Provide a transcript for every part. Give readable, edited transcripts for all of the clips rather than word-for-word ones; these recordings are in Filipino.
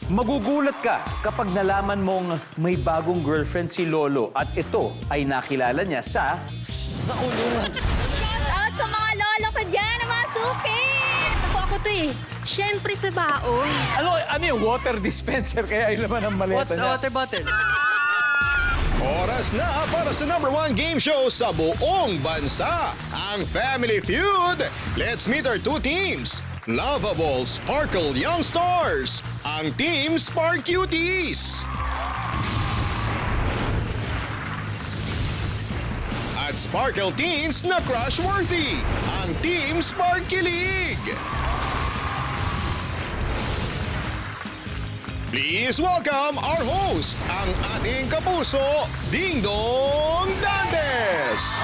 Magugulat ka kapag nalaman mong may bagong girlfriend si Lolo at ito ay nakilala niya sa kulungan. Shout out sa mga lolo ko dyan, ang mga suki! Ako to eh. Siyempre sa baon. Ano yung water dispenser kaya yung laman ng maleta niya? Water bottle. Oras na para sa #1 game show sa buong bansa, ang Family Feud. Let's meet our two teams. Lovable Sparkle Young Stars, ang Team Spark Cuties. At Sparkle Teens na Crushworthy, ang Team Sparky League. Please welcome our host, ang ating kapuso, Ding Dong Dantes.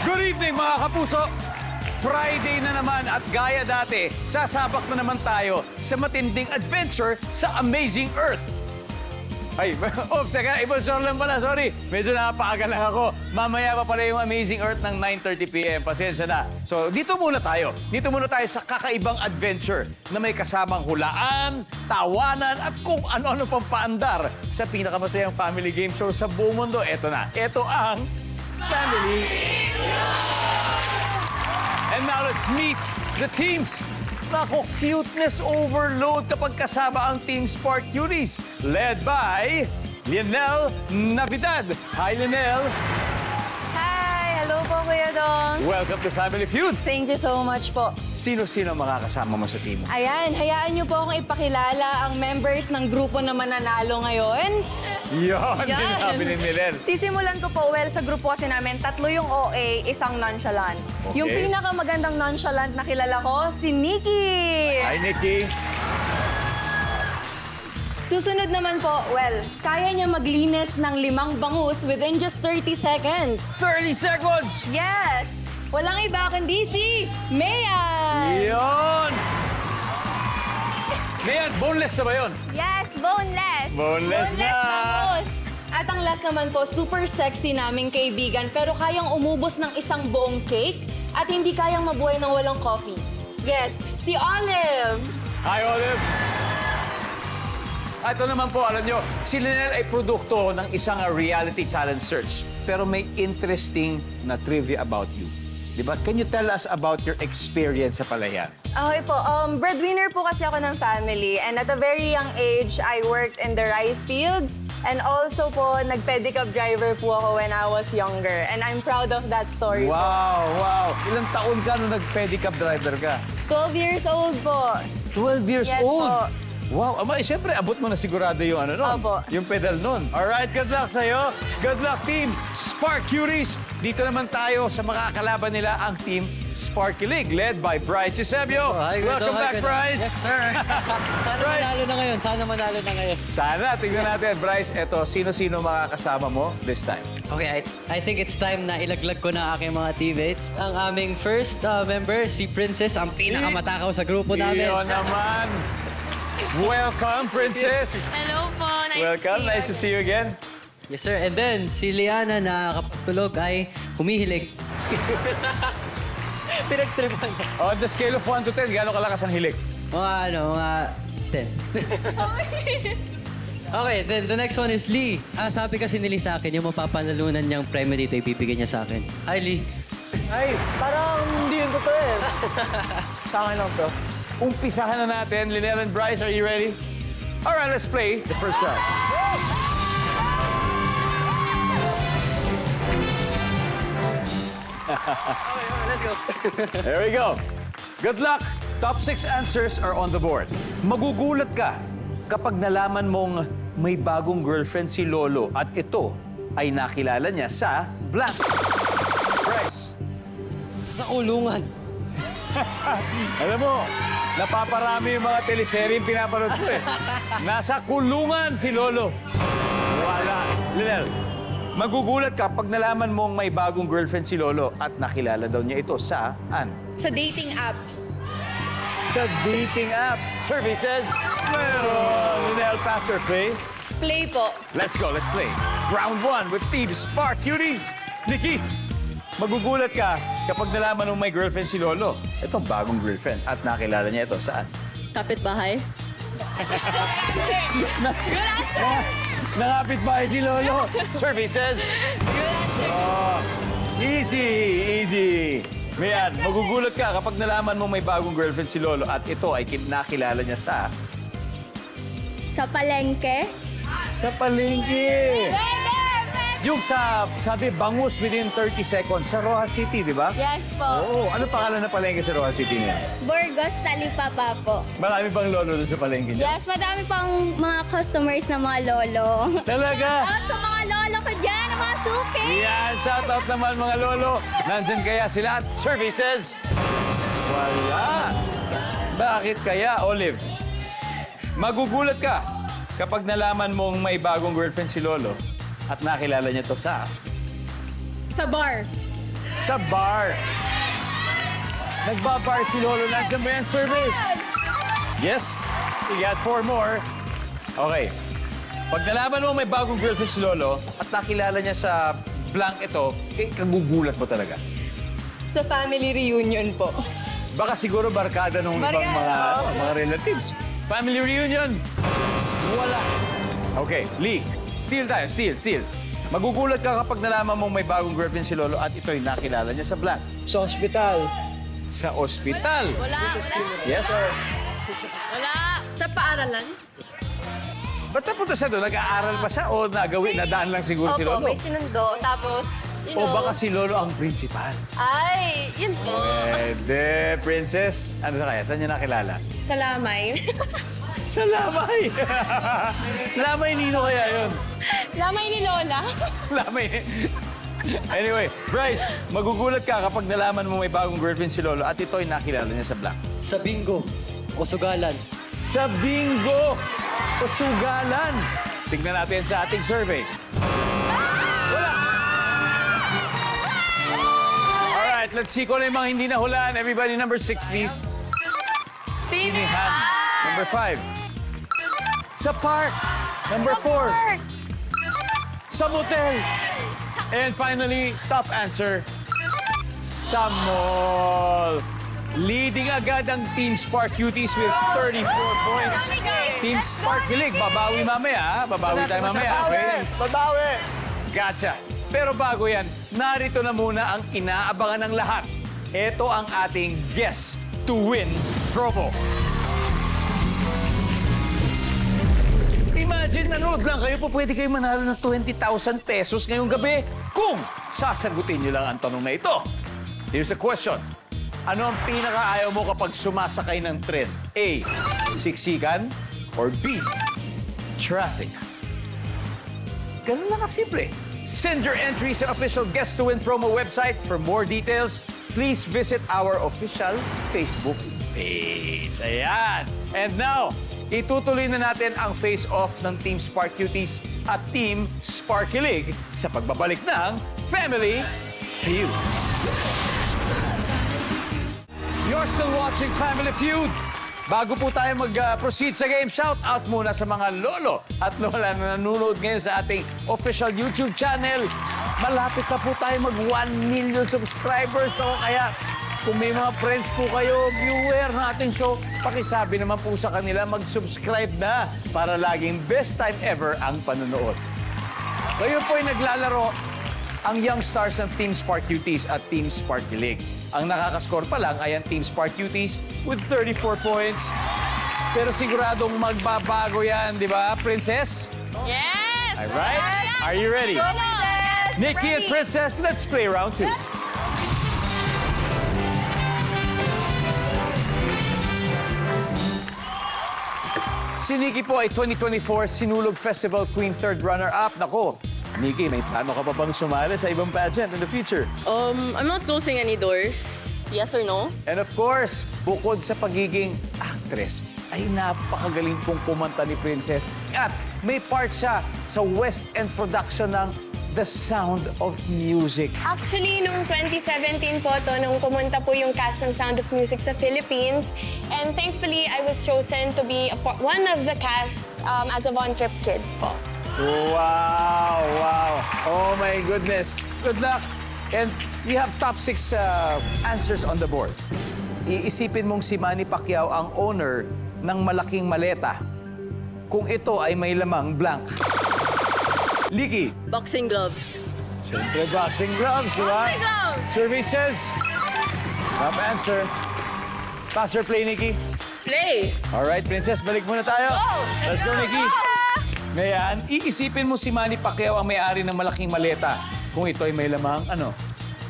Good evening mga kapuso! Friday na naman at gaya dati, sasabak na naman tayo sa matinding adventure sa Amazing Earth. Ay, oops, ibang show lang pala, sorry. Medyo napaaga lang ako. Mamaya pa pala yung Amazing Earth ng 9:30 p.m. Pasensya na. So, dito muna tayo. Dito muna tayo sa kakaibang adventure na may kasamang hulaan, tawanan, at kung ano-ano pang paandar sa pinakamasayang family game show sa buong mundo. Eto na. Eto ang Family. And now let's meet the teams. Nako, cuteness overload kapag kasama ang Team Spark Cuties. Led by Lionel Navidad. Hi, Lionel. Hi! Hello po, Kuya Dong. Welcome to Family Feud. Thank you so much po. Sino-sino makakasama mo sa team? Ayan, hayaan niyo po akong ipakilala ang members ng grupo na mananalo ngayon. Yon, Yan. sinabi ni Milen. Sisimulan ko po, well, sa grupo kasi namin, 3 yung OA, isang nonchalant. Okay. Yung pinakamagandang nonchalant na kilala ko, si Nikki. Hi, Nikki. Susunod naman po, well, Kaya niya maglinis ng 5 bangus within just 30 seconds. 30 seconds! yes! Walang iba kundi si Mayan! Yon! Mayan, boneless na ba yun? Yes, boneless! Boneless na! bangus! At ang last naman po, super sexy naming kaibigan pero kayang umubos ng isang buong cake at hindi kayang mabuhay ng walang coffee. Yes, si Olive! Hi, Olive. Ito naman po, alam nyo, si Lionel ay produkto ng isang reality talent search. Pero may interesting na trivia about you. Diba? Can you tell us about your experience sa Palayan? Okay po, breadwinner po kasi ako ng family and at a very young age, I worked in the rice field and also po, nag-pedicab driver po ako when I was younger and I'm proud of that story po. Wow! Ilang taon ka nung nag-pedicab driver ka? 12 years old po. 12 years Yes old? po. Wow, siyempre, abot mo na sigurado yung ano nun. Opo. Yung pedal nun. Alright, good luck sa'yo. Good luck, Team Spark Cuties. Dito naman tayo sa makakalaban nila ang Team Sparky League, led by Bryce Eusebio. Welcome back, Bryce. Yes, sir. Sana Bryce. manalo na ngayon. Sana manalo na ngayon. Sana, tingnan natin. Bryce, eto, sino-sino makakasama mo this time? Okay, I think it's time na ilaglag ko na aking mga teammates. Ang aming first member, si Princess, ang pinakamatakaw sa grupo namin. Iyon naman. Welcome, Princess. Hello po, Welcome, nice to see you again. Yes, sir. And then, si Liana na kapag tulog ay humihilig. Pinagtripan niya. On the scale of 1 to 10, gaano kalakas ang hilik? Mga 10. Okay, then the next one is Lee. Sabi kasi ni Lee sa akin, yung mapapanalunan niyang premyo dito, ibibigay niya sa akin. Hi, Lee. Ay, parang hindi yun totoo eh. Sa akin lang to. Umpisahan na natin. Lionel and Bryce, are you ready? All right, let's play the first round. Let's go. There we go. Good luck. Top 6 answers are on the board. Magugulat ka kapag nalaman mong may bagong girlfriend si Lolo at ito ay nakilala niya sa blank. Bryce. Sa kulungan. Alam mo, napaparami yung mga teleserye yung pinapanood ko eh. Nasa kulungan si Lolo. Wala. Lionel, magugulat ka pag nalaman mong may bagong girlfriend si Lolo at nakilala daw niya ito saan? Sa dating app. Sa dating app. Services. Meron. Lionel, pass or play? Play po. Let's go, let's play. Round 1 with Team Spark Cuties. Nikki, magugulat ka kapag nalaman mong may girlfriend si Lolo. Itong bagong girlfriend at nakilala niya ito saan? Kapitbahay? Nangapit bahay si Lolo. Services. Oh, easy, easy. Mayan, magugulat ka kapag nalaman mo may bagong girlfriend si Lolo at ito ay nakilala niya sa Palengke. palengke. Yung sabi, bangus within 30 seconds sa Rojas City, di ba? Yes po. Oo, ano pangalan ng palengke sa Rojas City niya? Burgos Talipapa po. Marami bang lolo doon sa palengke niya? Yes, madami pang mga customers na mga lolo. Talaga? At sa mga lolo ko dyan, ang mga suki. Yan, shoutout naman mga lolo. Nandyan kaya sila at services? Wala. Bakit kaya, Olive? Magugulat ka kapag nalaman mong may bagong girlfriend si Lolo at nakilala niya to sa bar. bar. Nagbabar si Lolo. Nandiyan ba yan, service? Yes. We got 4 more. Okay. Pag nalaman mo may bagong girlfriend si Lolo at nakilala niya sa blank ito, kagugulat mo talaga. Sa family reunion po. Baka siguro barkada nung ibang mga relatives. Family reunion. Wala. Okay, Lee. Steal tayo, steal. Magugulat ka kapag nalaman mong may bagong girlfriend si Lolo at ito'y nakilala niya sa blank. Sa ospital. Sa ospital. Wala. Yes, sir. Wala. Sa paaralan? Ba't napunta siya doon? Nag-aaral ba siya o nadaan lang siguro si Lolo? Opo, may sinundo. Tapos, O baka si Lolo ang principal? ay, yun po. Pwede, princess. Ano na kaya? Saan niya nakilala? Sa lamay. Sa Lamay. Lamay Nino kaya yun? Lamay ni Lola. Lamay. Anyway, Bryce, magugulat ka kapag nalaman mo may bagong girlfriend si Lolo at ito'y nakilala niya sa blank. Sa bingo o sugalan. Sa bingo o sugalan. Tingnan natin sa ating survey. Wala. Alright, let's see kung ano yung mga hindi nahulaan. Everybody, number 6, please. Sinihan. Number 5. Sa park. Number 4. Sa motel. And finally, top answer. Sa mall. Leading agad ang Team Spark Cuties with 34 points. Team Spark Kilig, babawi mamaya, ha? Babawi tayo mamaya. Okay? Babawi. Gotcha. Pero bago yan, narito na muna ang inaabangan ng lahat. Ito ang ating Guess to Win promo. Imagine, nanood lang kayo, po pwede kayo manalo ng 20,000 pesos ngayong gabi kung sasagutin niyo lang ang tanong na ito. Here's the question. Ano ang pinakaayaw mo kapag sumasakay ng tren? A. Siksikan or B. Traffic? Ganun lang kasimple. Send your entry sa official Guess to Win promo website. For more details, please visit our official Facebook page. Ayan. And now, itutuloy na natin ang face-off ng Team Spark Cuties at Team Sparky League sa pagbabalik ng Family Feud. You're still watching Family Feud. Bago po tayo mag-proceed sa game, shout out muna sa mga lolo at lola na nanonood ngayon sa ating official YouTube channel. Malapit na po tayo mag 1 million subscribers. No? Kaya kung may mga friends po kayo, viewer ng ating show, pakisabi naman po sa kanila mag-subscribe na para laging best time ever ang panonood. Ngayon po ay naglalaro ang young stars ng Team Spark Cuties at Team Sparky League. Ang nakakascore pa lang ay ang Team Spark Cuties with 34 points. Pero siguradong magbabago yan, di ba, Princess? Yes! All right? Are you ready? Nikki and Princess, let's play round 2. Si Nikki po ay 2024 Sinulog Festival Queen Third Runner-Up. Nako, Nikki, may plano ka pa bang sumali sa ibang pageant in the future? I'm not closing any doors. Yes or no? And of course, bukod sa pagiging actress, ay napakagaling pong kumanta ni Princess. At may part siya sa West End production ng The Sound of Music. Actually, nung 2017 po to, nung pumunta po yung cast ng Sound of Music sa Philippines. And thankfully, I was chosen to be one of the cast as a Von Trip kid po. Wow, wow. Oh my goodness. Good luck. And we have top 6 answers on the board. Iisipin mong si Manny Pacquiao ang owner ng malaking maleta kung ito ay may lamang blank? Licky. Boxing gloves. Siyempre, boxing gloves, di ba? Boxing gloves! Survey says, top answer. Pass or play, Nikki? Play. Alright, Princess, balik muna tayo. Go! Let's go, Nikki. Ngayon, iisipin mo si Manny Pacquiao ang may-ari ng malaking maleta. Kung ito ay may lamang, ano?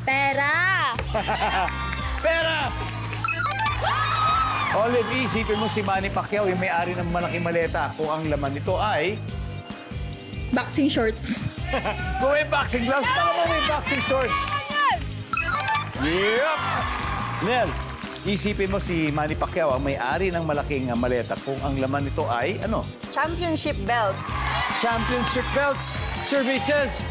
Pera! Pera! Olive, iisipin mo si Manny Pacquiao yung may-ari ng malaking maleta. Kung ang laman nito ay... Boxing shorts. Kung may boxing gloves, baka mo may boxing shorts. Yep! Nel, isipin mo si Manny Pacquiao ang may-ari ng malaking maleta. Kung ang laman nito ay, ano? Championship belts. Championship belts. Survey says.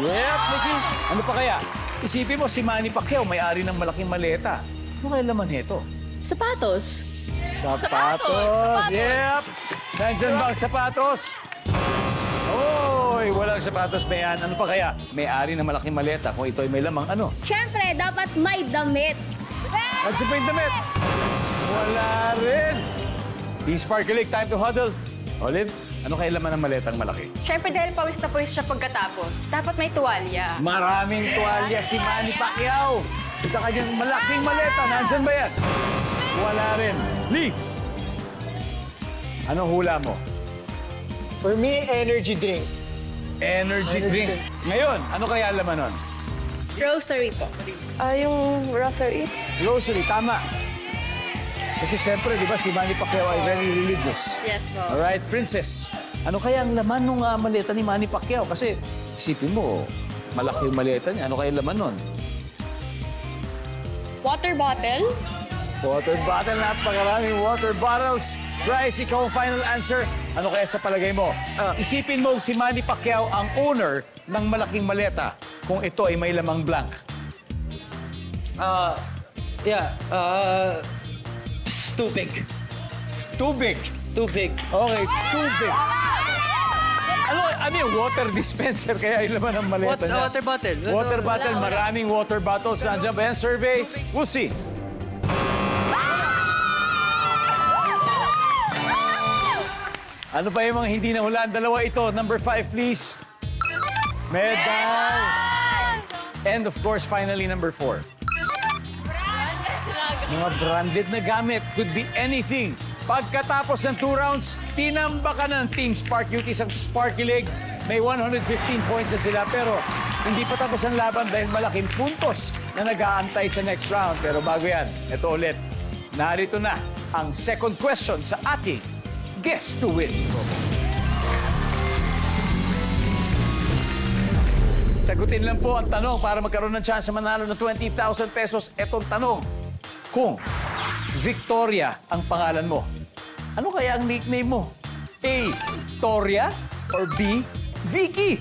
Yep, Nikki. Ano pa kaya? Isipin mo si Manny Pacquiao, may-ari ng malaking maleta. Ano kaya laman nito? Sapatos. Sapatos. Yep. Nandiyan ba ang sapatos? Oy, walang sapatos ba yan? Ano pa kaya? May-ari ng malaking maleta. Kung ito ay may lamang, ano? Siyempre, dapat may damit. Nandiyan pa yung damit? Wala rin. Sparkling, time to huddle. Olive, ano kaya laman ng maletang malaki? Siyempre dahil pawis na pawis siya pagkatapos, dapat may tuwalya. Maraming tuwalya si Manny Pacquiao. Sa kanyang malaking maleta. Nandiyan ba yan? Wala rin. Lee! Ano hula mo? For me, energy drink. Energy drink. Ngayon, ano kaya laman nun? Grocery po. Yung rosary. Grocery, tama. Kasi siyempre, di ba, si Manny Pacquiao ay very religious. Yes po. Alright, Princess. Ano kaya ang laman ng maleta ni Manny Pacquiao? Kasi isipin mo, malaki yung maleta niya. Ano kaya laman nun? Water bottle. Water bottle, napakaraming water bottles. Bryce, ikaw ang final answer. Ano kaya sa palagay mo? Isipin mo si Manny Pacquiao ang owner ng malaking maleta kung ito ay may lamang blank. Tubig. Tubig. Tubig. Okay, tubig. Ano yung water dispenser kaya yung laman ng maleta niya? Water bottle. Water bottle, maraming water bottles. Nandiyan ba yan? Survey? We'll see. Ano pa yung mga hindi nahulaan? Dalawa ito. Number 5, please. Medals. And of course, finally, number 4. Mga branded na gamit. Could be anything. Pagkatapos ng 2 rounds, tinambakan ng Team Spark yung isang Sparky Leg. May 115 points na sila pero hindi pa tapos ang laban dahil malaking puntos na nag-aantay sa next round. Pero bago yan, ito ulit. Narito na ang second question sa ating Guess to Win. Sagutin lang po ang tanong para magkaroon ng chance sa manalo ng 20,000 pesos. Etong tanong, kung Victoria ang pangalan mo, ano kaya ang nickname mo? A. Toria or B. Vicky?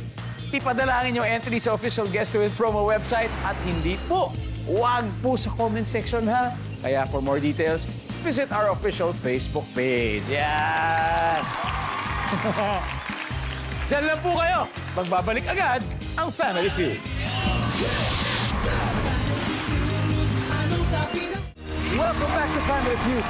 Ipadalangin yung entry sa official Guess to Win promo website at hindi po. Huwag po sa comment section ha. Kaya for more details, visit our official Facebook page. Yan! Diyan lang po kayo. Magbabalik agad ang Family Feud. Welcome back to Family Feud.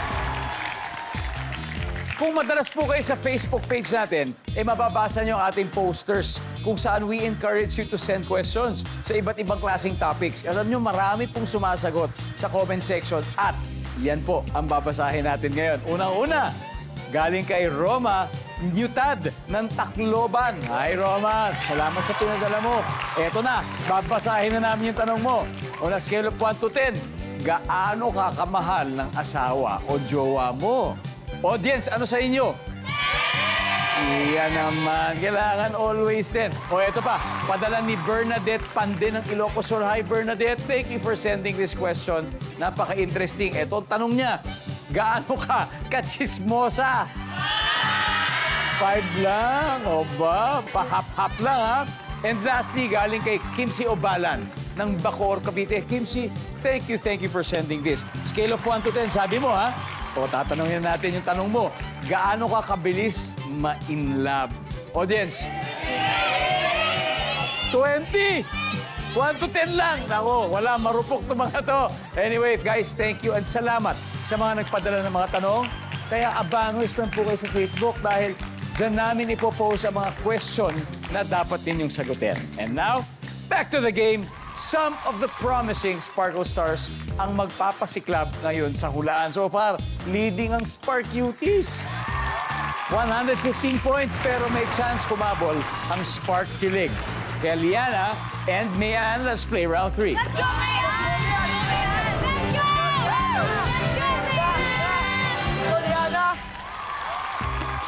Kung madalas po kayo sa Facebook page natin, mababasa nyo ang ating posters kung saan we encourage you to send questions sa iba't ibang klaseng topics. Alam nyo, marami pong sumasagot sa comment section at yan po ang babasahin natin ngayon. Unang-una, galing kay Roma Newtad ng Tacloban. Hi, Roma. Salamat sa pinadala mo. Eto na, babasahin na namin yung tanong mo. On a scale of 1 to 10, gaano ka kamahal ng asawa o jowa mo? Audience, ano sa inyo? Iyan naman. Kailangan always din. O eto pa, padala ni Bernadette Pande ng Ilocos Sur. Hi, Bernadette. Thank you for sending this question. Napaka-interesting. Eto ang tanong niya. Gaano ka kachismosa? 5 lang. O ba? Pahap-hap lang, ha? And lastly, galing kay Kimsi Obalan ng Bacoor, Cavite. Kimsi, thank you for sending this. Scale of 1 to 10, sabi mo, ha? O, tatanungin natin yung tanong mo. Gaano ka kabilis ma-in love? Audience. 20! 1 to 10 lang. Nako, wala, marupok to mga to. Anyway, guys, thank you and salamat sa mga nagpadala ng mga tanong. Kaya abangers lang po kayo sa Facebook dahil dyan namin ipopost ang mga question na dapat ninyong sagutin. And now, back to the game. Some of the promising Sparkle Stars ang magpapasiklab ngayon sa hulaan. So far, leading ang Spark Cuties. 115 points pero may chance kumabol ang Spark Kilig. Kaya Liana and Mayan, let's play round 3. Let's go, Mayan! Let's go!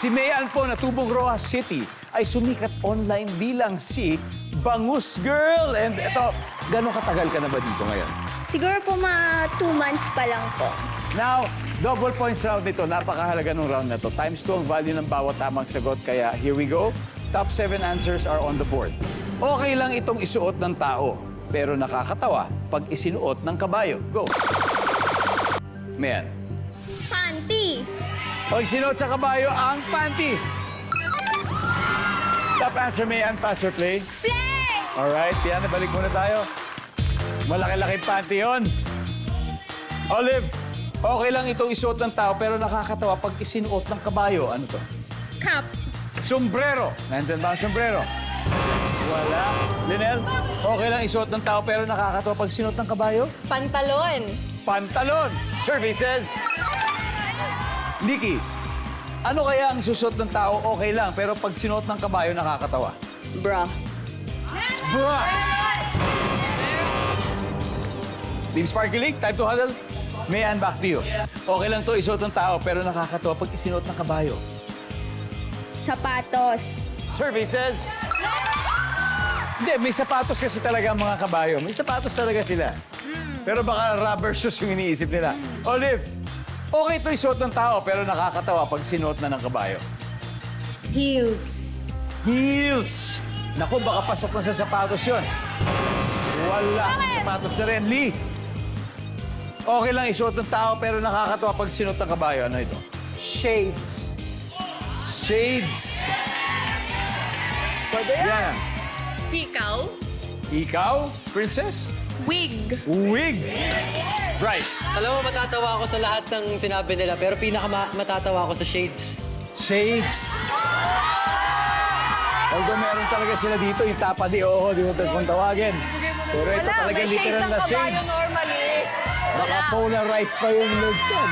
Si Mayan po na tubong Rojas City ay sumikat online bilang si Bangus Girl. And ito, gano'ng katagal ka na ba dito ngayon? Siguro po mga 2 months pa lang po. Now, double points round nito. Napakahalaga ng round na to. Times 2 ang value ng bawat tamang sagot. Kaya here we go. Top 7 answers are on the board. Okay lang itong isuot ng tao, pero nakakatawa pag isinuot ng kabayo. Go! Mayan. Panty! Pag sinuot sa kabayo ang panty. Top answer, Mayan. Pass or play? Play! Alright, yan. Balik muna tayo. Malaki-laki panty yun. Olive, okay lang itong isuot ng tao, pero nakakatawa pag isinuot ng kabayo. Ano to? Cap! Sombrero. Nandyan ba ang sombrero? Wala. Linel, okay lang isuot ng tao pero nakakatawa pag sinuot ng kabayo? Pantalon. Pantalon. Services. Nikki, ano kaya ang susuot ng tao okay lang pero pag sinuot ng kabayo nakakatawa? Bra. Bra. Team Sparky League, time to huddle. Mayan, back to you. Okay lang to isuot ng tao pero nakakatawa pag isinuot ng kabayo. Sapatos. Services. Hindi, may sapatos kasi talaga ang mga kabayo. May sapatos talaga sila. Pero baka rubber shoes yung iniisip nila. Olive, okay ito isuot ng tao pero nakakatawa pag sinuot na ng kabayo. Heels. Heels. Naku, baka pasok na sa sapatos yun. Wala. Sapatos na rin. Lee. Okay lang isuot ng tao pero nakakatawa pag sinuot ng kabayo. Ano ito? Shades. Shades. Pwede yan. Yan. Ikaw? Ikaw, princess? Wig. Wig. Bryce. Alam mo, matatawa ako sa lahat ng sinabi nila, pero matatawa ako sa shades. Shades. Although meron talaga sila dito, yung tapadi, oo, di mo kung tawagin. Pero ito talaga literal na shades. normally. Baka polarized pa yung legs doon.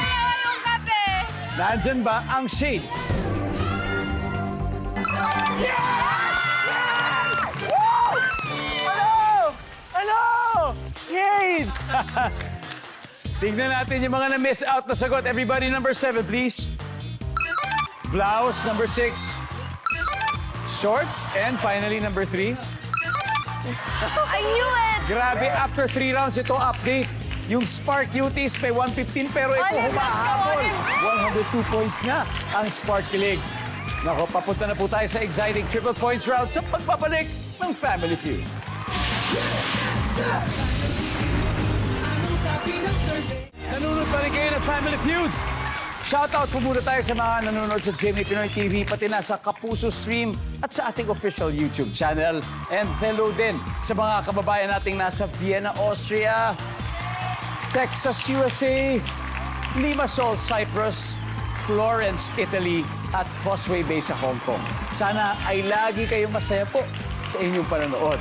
Nandyan ba ang shades? Ano? Shade! Tignan natin yung mga na-miss out na sagot. Everybody, number 7, please. Blouse, number 6. Shorts, and finally, number 3. I knew it! Grabe, after 3 rounds, ito update. Yung Spark Cuties may 115, pero ito Olive, humahabol. let's 102 points na ang Spark Kilig. Nako, papunta na po tayo sa exciting triple points round sa pagbabalik ng Family Feud. Nanonood pa rin kayo ng Family Feud. Shoutout po muna tayo sa mga nanonood sa GMA Pinoy TV, pati na sa Kapuso Stream at sa ating official YouTube channel. And hello din sa mga kababayan nating nasa Vienna, Austria, Texas, USA, Limassol, Cyprus, Florence, Italy, at Causeway Bay sa Hong Kong. Sana ay lagi kayong masaya po sa inyong panonood.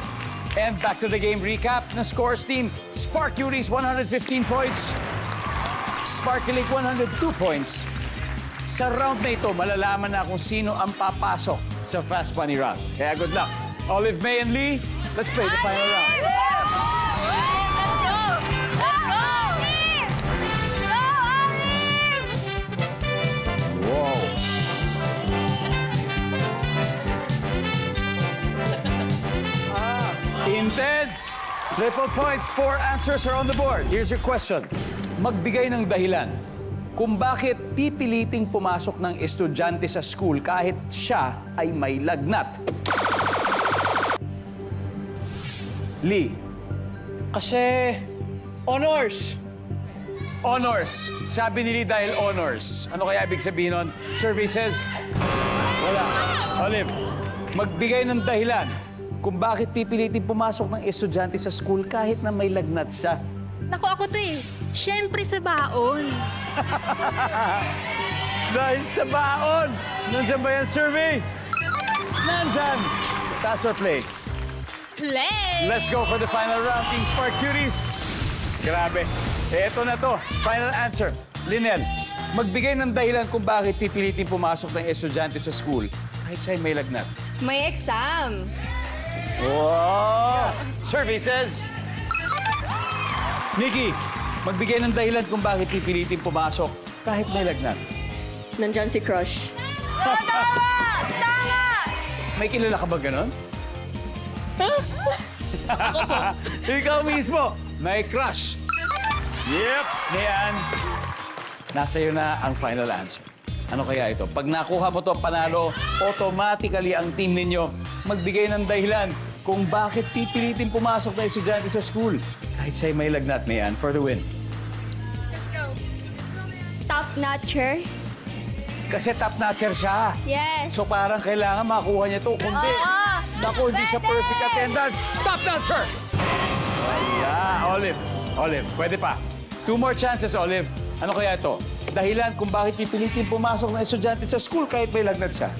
And back to the game recap ng scores team. Spark Cuties, 115 points. Sparky League, 102 points. Sa round na ito, malalaman na kung sino ang papasok sa Fast Money Round. Kaya good luck. Olive, May, and Lee, let's play the final round. Whoa. Intense! Triple points, 4 answers are on the board. Here's your question. Magbigay ng dahilan kung bakit pipiliting pumasok ng estudyante sa school kahit siya ay may lagnat. Lee. Kasi, honors. Honors. Sabi ni Lee dahil honors. Ano kaya ibig sabihin nun? Services? Wala. Olive, magbigay ng dahilan kung bakit pipiliting pumasok ng estudyante sa school kahit na may lagnat siya. Naku, ako to eh. Siyempre sa baon. Dahil sa baon. Nandyan ba yan, survey? Nandyan. Taas or play? Play! Let's go for the final round, Team Spark Cuties. Grabe. Eto na to. Final answer. Linel, magbigay ng dahilan kung bakit pipilitin pumasok ng estudyante sa school kahit siya'y may lagnat. May exam. Wow! Survey says... Nikki, magbigay ng dahilan kung bakit pipilitin pumasok kahit may lagnat. Nandyan si Crush. May kilala ka ba ganon? Ikaw mismo, may crush. Yep, yan. Nasa iyo na ang final answer. Ano kaya ito? Pag nakuha mo to ang panalo, automatically ang team ninyo magbigay ng dahilan kung bakit pipilitin pumasok na estudyante sa school. Kahit siya'y may lagnat, Mayan, for the win. Top-notcher. Kasi top-notcher siya. Yes. So parang kailangan makuha niya to. Kundi, naku, hindi siya perfect attendance. Top-notcher! Ayan, Olive, pwede pa. 2 more chances, Olive. Ano kaya ito? Dahilan kung bakit pipilitin pumasok ng estudyante sa school kahit may lagnat siya.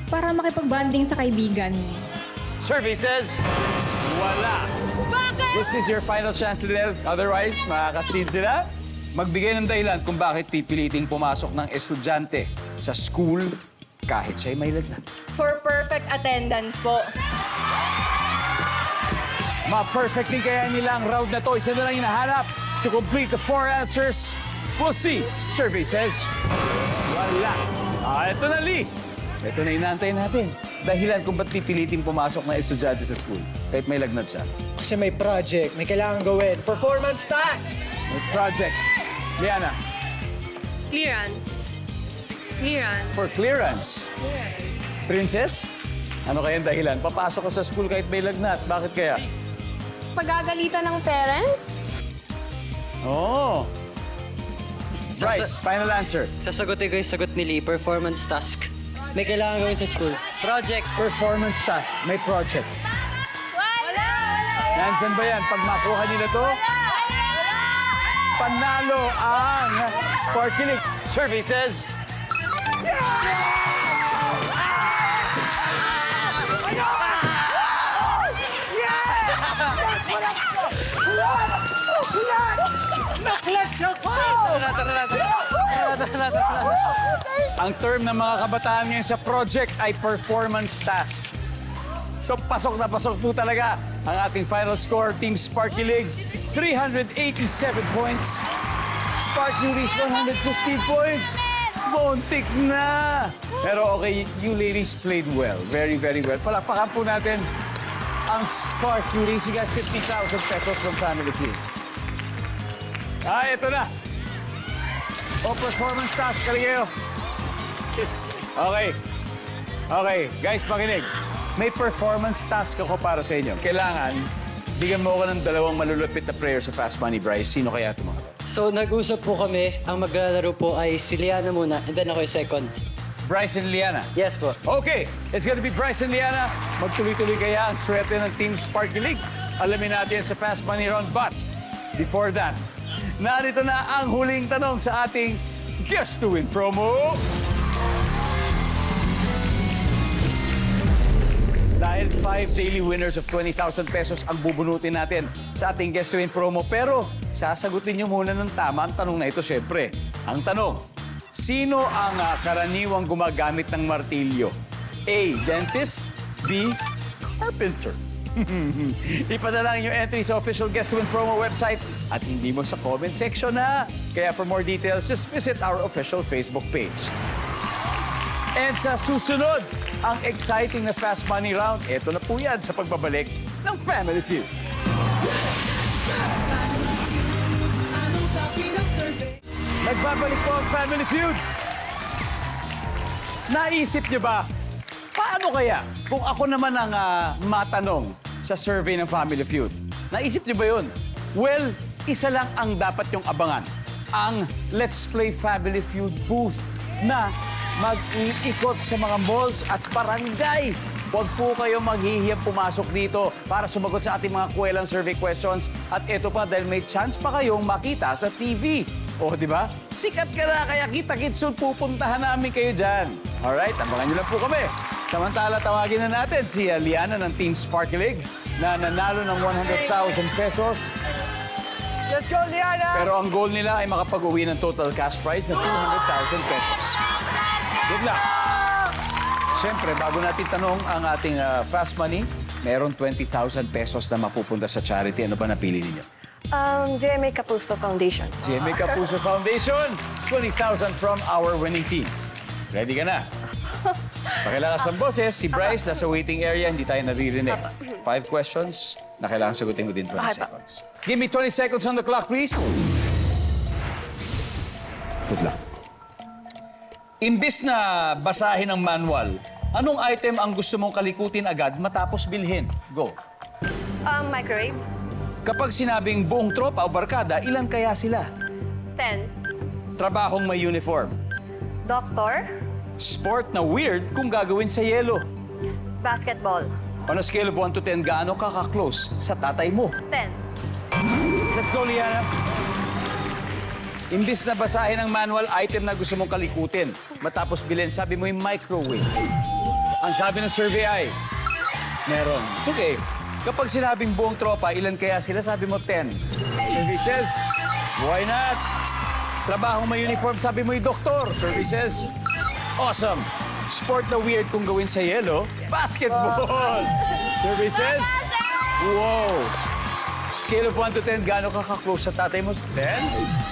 Para makipag-bonding sa kaibigan. Survey says, wala. This is your final chance, Linel. Otherwise, makakaslid sila. Magbigay ng dahilan kung bakit pipiliting pumasok ng estudyante sa school kahit siya'y may lagnat. For perfect attendance po. Ma-perfect din kaya nila ang round na to. Isa na lang hinahanap to complete the 4 answers. We'll see. Survey says, wala. Ito na, Lee. Ito na inaantay natin. Dahilan kung ba't pipilitin pumasok ng estudyante sa school kahit may lagnat siya. Kasi may project, may kailangan gawin. Performance task! May project. Liana, Clearance. for clearance. Princess, ano kaya ang dahilan? Papasok ka sa school kahit may lagnat. Bakit kaya? Pagagalitan ng parents? Oh. Bryce, final answer. Sasagutin ko yung sagot ni Lee, performance task. May kailangan gawin sa school. Project. Performance task. May project. Wala! Nandyan ba yan? Pag makuha nila to, panalo ang Sparkling. Survey says... Ang term ng mga kabataan ngayon sa project ay performance task. So pasok na pasok po talaga ang ating final score. Team Sparky League, 387 points. Spark Cuties, 115 points. Bontik na! Pero okay, you ladies played well. Very, very well. Palakpakan po natin ang Spark Cuties. You got 50,000 pesos from Family Feud. Ito na. O performance task, Kaligeo. Okay, guys, makinig. May performance task ako para sa inyo. Kailangan, bigyan mo ako ng 2 malulupit na prayer sa Fast Money, Bryce. Sino kaya ito mga? So, nag-usap po kami. Ang maglalaro po ay si Liana muna, and then ako yung second. Bryce and Liana. Yes po. Okay, it's gonna be Bryce and Liana. Magtuloy-tuloy kaya ang swerte ng Team Sparky League. Alamin natin sa Fast Money Round. But, before that, narito na ang huling tanong sa ating Guess to Win promo. Dahil 5 daily winners of 20,000 pesos ang bubunutin natin sa ating Guess to Win promo. Pero sasagutin niyo muna ng tama ang tanong na ito, syempre. Ang tanong, sino ang karaniwang gumagamit ng martilyo? A. Dentist. B. Carpenter. Ipadala yung entry sa official Guess to Win promo website at hindi mo sa comment section na. Kaya for more details, just visit our official Facebook page. And sa susunod, ang exciting na Fast Money Round, ito na po yan sa pagbabalik ng Family Feud. Nagbabalik po ang Family Feud. Naisip niyo ba, paano kaya kung ako naman ang matanong sa survey ng Family Feud? Naisip niyo ba yun? Well, isa lang ang dapat yung abangan. Ang Let's Play Family Feud booth na mag-iikot sa mga malls at barangay. Huwag po kayo maghihiyang pumasok dito para sumagot sa ating mga kuwelang survey questions. At ito pa, dahil may chance pa kayong makita sa TV. O, di ba? Sikat ka na, kaya kita-kits soon pupuntahan namin kayo dyan. Alright, abangan nyo lang po kami. Samantala, tawagin na natin si Liana ng Team Sparkling na nanalo ng 100,000 pesos. Let's go, Liana! Pero ang goal nila ay makapag-uwi ng total cash prize na 200,000 pesos. Good luck! Siyempre, bago natin tanong ang ating fast money, meron 20,000 pesos na mapupunta sa charity. Ano ba napili ninyo? GMA Kapuso Foundation. GMA Kapuso Foundation, 20,000 from our winning team. Ready ka na? Pakilakas ang boses, si Bryce nasa waiting area, hindi tayo naririnig. 5 questions na kailangan sagutin ko din 20 seconds. Give me 20 seconds on the clock, please. Good luck. Imbis na basahin ang manual, anong item ang gusto mong kalikutin agad matapos bilhin? Go. Microwave. Kapag sinabing buong tropa o barkada, ilan kaya sila? 10. Trabahong may uniform. Doctor. Sport na weird kung gagawin sa yelo. Basketball. On a scale of 1 to 10, gaano ka ka-close sa tatay mo? 10. Let's go, Liana. Imbis na basahin ang manual item na gusto mong kalikutin, matapos bilhin, sabi mo yung microwave. Ang sabi ng survey ay, meron. It's okay. Kapag sinabing buong tropa, ilan kaya sila? Sabi mo 10. Survey says, why not? Trabahong may uniform, sabi mo yung doktor. Survey says, awesome. Sport na weird kung gawin sa yelo, basketball. Survey says, wow. Scale of 1 to 10, gaano ka ka-close sa tatay mo? 10?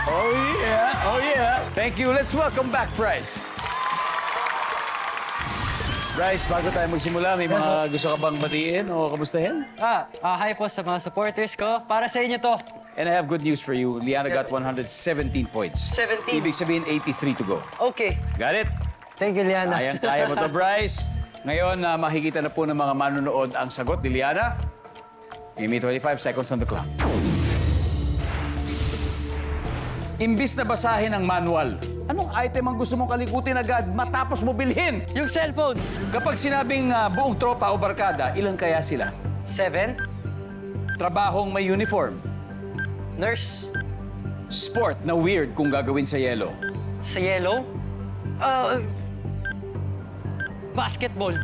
Oh yeah, oh yeah. Thank you. Let's welcome back, Bryce. Bryce, bago tayo magsimula, may mga gusto ka bang batiin o kamustahin? Hi po sa mga supporters ko. Para sa inyo to. And I have good news for you. Liana got 117 points. 17. Ibig sabihin, 83 to go. Okay. Got it? Thank you, Liana. Kaya mo to, Bryce. Ngayon, makikita na po ng mga manonood ang sagot ni Liana. Give me 25 seconds on the clock. Imbis na basahin ang manual, anong item ang gusto mong kalikutin agad matapos mo bilhin? Yung cellphone. Kapag sinabing buong tropa o barkada, ilan kaya sila? 7. Trabahong may uniform. Nurse. Sport na weird kung gagawin sa yelo. Sa yellow. Basketball.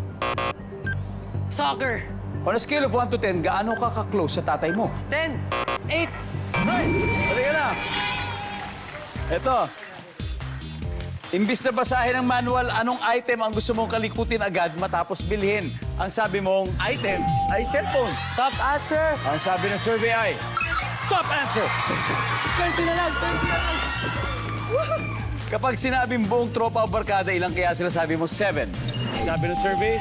Soccer. On a scale of 1 to 10, gaano ka ka-close sa tatay mo? 10. 8. Right! Balik ka na! Ito. Imbis na basahin ang manual, anong item ang gusto mong kalikutin agad matapos bilhin? Ang sabi mong item ay cellphone. Top answer! Ang sabi ng survey ay top answer! 20 na lang! 20 na lang! Kapag sinabing buong tropa o barkada, ilang kaya sila? Sabi mo 7. Ang sabi ng survey?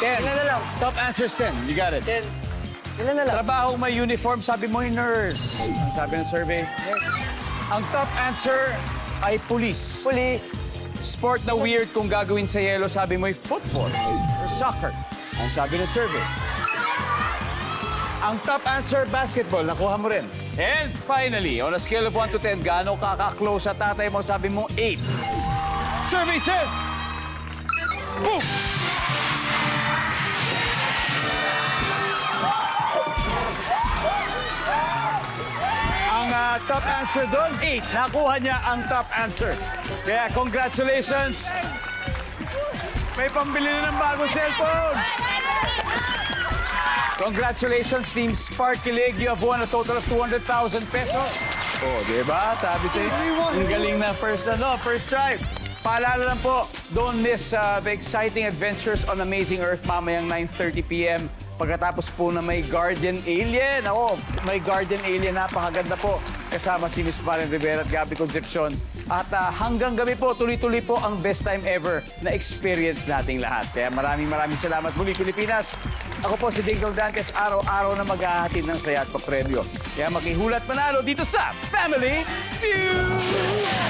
10. Ilan na lang? Top answer is 10. You got it. 10. Ilan na lang? Trabahong may uniform, sabi mo yung nurse. Ang sabi ng survey? Ang top answer ay police. Puli. Sport na weird kung gagawin sa yelo, sabi mo yung football or soccer. Ang sabi ng survey. Ang top answer, basketball. Nakuha mo rin. And finally, on a scale of 1 to 10, gaano ka ka-close sa tatay mo? Sabi mo 8. Survey says... Boom! Ang top answer doon, 8. Nakuha niya ang top answer. Kaya congratulations. May pambili na ng bagong cellphone. Congratulations, Team Sparkling. You have won a total of 200,000 pesos. Oh, di ba? Sabi sa'yo, ang galing na first try. Paalala lang po, don't miss the exciting adventures on Amazing Earth mamayang 9:30 p.m. Pagkatapos po na may Guardian Alien. Ako, may Guardian Alien, napakaganda po. Kasama si Miss Valen Rivera at Gabby Concepcion. At hanggang gabi po, tuloy-tuloy po ang best time ever na experience nating lahat. Kaya maraming salamat muli, Pilipinas. Ako po si Dingle Dantes, araw-araw na maghahatid ng saya at papremyo. Kaya makihulat manalo dito sa Family Feud!